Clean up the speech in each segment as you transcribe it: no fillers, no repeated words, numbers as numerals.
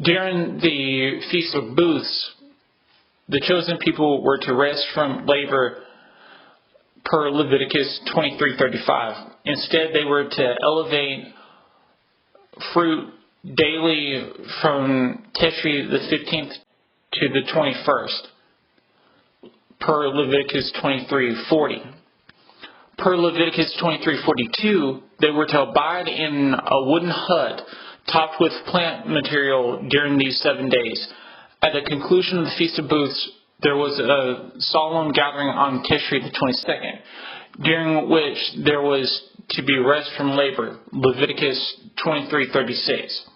During the Feast of Booths, the chosen people were to rest from labor per Leviticus 23:35. Instead, they were to elevate fruit daily from Tishri the 15th to the 21st, per Leviticus 23:40. Per Leviticus 23:42, they were to abide in a wooden hut topped with plant material during these 7 days. At the conclusion of the Feast of Booths, there was a solemn gathering on Tishri the 22nd, during which there was to be rest from labor, Leviticus 23:36.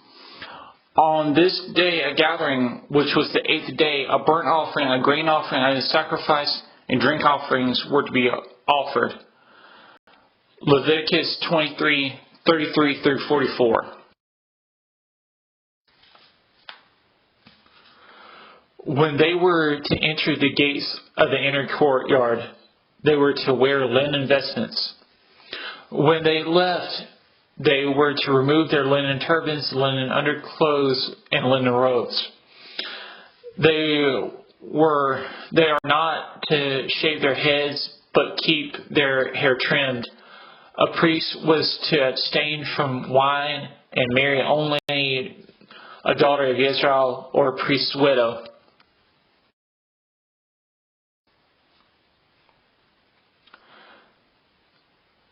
On this day, a gathering, which was the 8th day, a burnt offering, a grain offering, and a sacrifice and drink offerings were to be offered. Leviticus 23:33 through 44. When they were to enter the gates of the inner courtyard, they were to wear linen vestments. When they left, they were to remove their linen turbans, linen underclothes, and linen robes. They are not to shave their heads, but keep their hair trimmed. A priest was to abstain from wine and marry only a daughter of Israel or a priest's widow.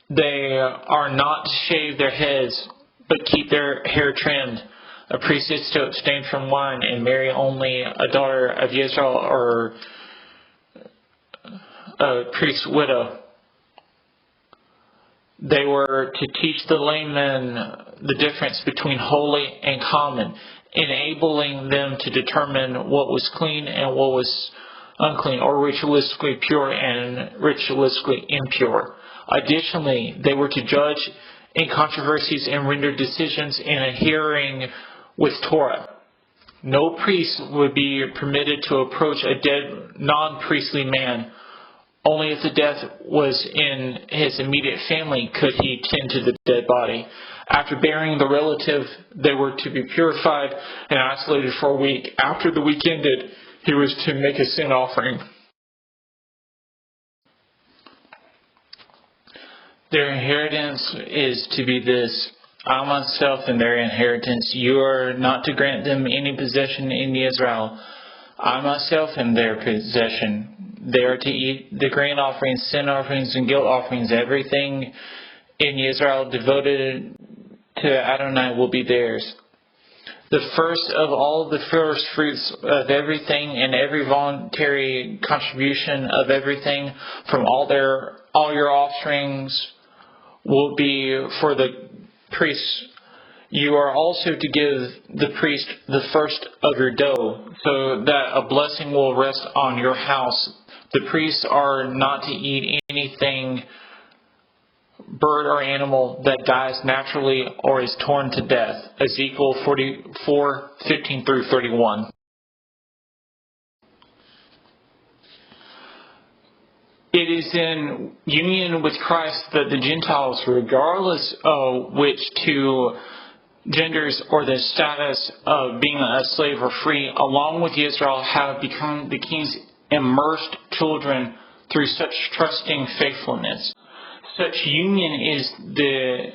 They are not to shave their heads, but keep their hair trimmed. A priest is to abstain from wine and marry only a daughter of Israel or a priest's widow. They were to teach the laymen the difference between holy and common, enabling them to determine what was clean and what was unclean, or ritualistically pure and ritualistically impure. Additionally, they were to judge in controversies and render decisions in adhering with Torah. No priest would be permitted to approach a dead non-priestly man. Only if the death was in his immediate family could he tend to the dead body. After burying the relative, they were to be purified and isolated for a week. After the week ended, he was to make a sin offering. Their inheritance is to be this: I myself am their inheritance. You are not to grant them any possession in Israel. I myself am their possession. They are to eat the grain offerings, sin offerings, and guilt offerings. Everything in Israel devoted to Adonai will be theirs. The first of all the first fruits of everything and every voluntary contribution of everything from all your offerings will be for the priests. You are also to give the priest the first of your dough, so that a blessing will rest on your house. The priests are not to eat anything, bird or animal, that dies naturally or is torn to death. Ezekiel 44:15 through 31. It is in union with Christ that the Gentiles, regardless of which two genders or the status of being a slave or free, along with Israel, have become the King's immersed children through such trusting faithfulness. Such union is the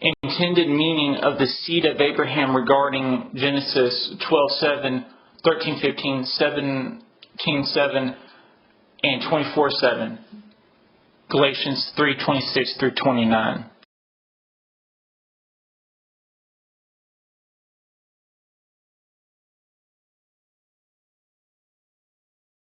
intended meaning of the seed of Abraham regarding Genesis 12:7, 13:15, 17:7, and 24:7. Galatians 3:26 through 29.